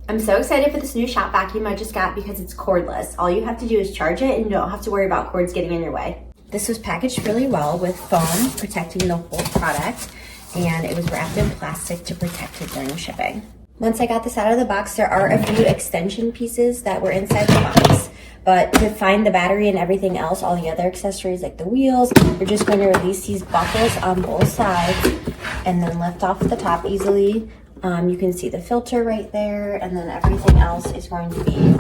I'm so excited for this new shop vacuum I just got because it's cordless. All you have to do is charge it and you don't have to worry about cords getting in your way. This was packaged really well with foam protecting the whole product, and it was wrapped in plastic to protect it during shipping. Once I got this out of the box, there are a few extension pieces that were inside the box, but to find the battery and everything else, all the other accessories like the wheels, you're just going to release these buckles on both sides and then lift off the top easily. You can see the filter right there, and then everything else is going to be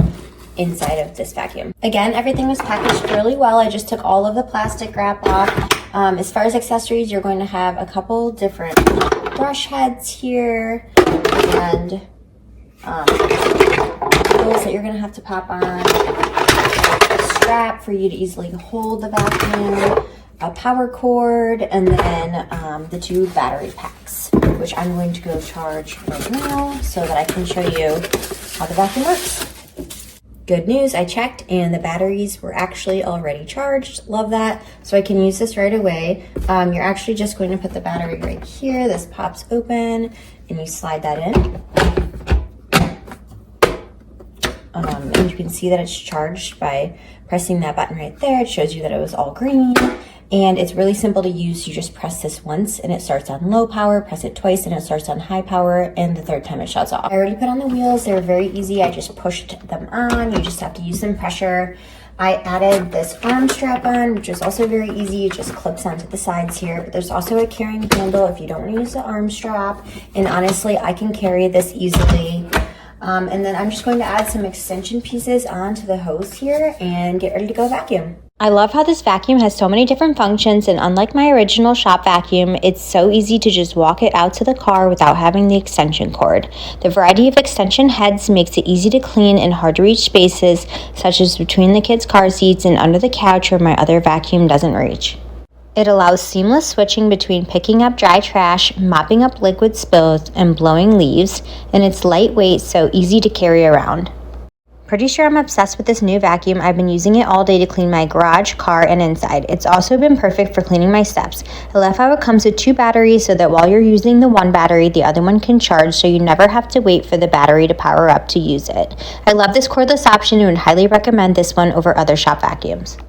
inside of this vacuum. Again, everything was packaged really well. I just took all of the plastic wrap off. As far as accessories, you're going to have a couple different brush heads here and holes that you're going to have to pop on, a strap for you to easily hold the vacuum, a power cord, and then the 2 battery packs, which I'm going to go charge right now so that I can show you how the vacuum works. Good news, I checked and the batteries were actually already charged. Love that. So I can use this right away. You're actually just going to put the battery right here. This pops open and you slide that in. And you can see that it's charged by pressing that button right there. It shows you that it was all green. And it's really simple to use. You just press this once and it starts on low power, press it twice and it starts on high power, and the 3rd time it shuts off. I already put on the wheels. They were very easy. I just pushed them on. You just have to use some pressure. I added this arm strap on, which is also very easy. It just clips onto the sides here, but there's also a carrying handle if you don't want to use the arm strap. And honestly, I can carry this easily. And then I'm just going to add some extension pieces onto the hose here and get ready to go vacuum. I love how this vacuum has so many different functions, and unlike my original shop vacuum, it's so easy to just walk it out to the car without having the extension cord. The variety of extension heads makes it easy to clean in hard to reach spaces, such as between the kids' car seats and under the couch where my other vacuum doesn't reach. It allows seamless switching between picking up dry trash, mopping up liquid spills, and blowing leaves, and it's lightweight so easy to carry around. Pretty sure I'm obsessed with this new vacuum. I've been using it all day to clean my garage, car, and inside. It's also been perfect for cleaning my steps. I love how it comes with 2 batteries so that while you're using the one battery, the other one can charge, so you never have to wait for the battery to power up to use it. I love this cordless option and would highly recommend this one over other shop vacuums.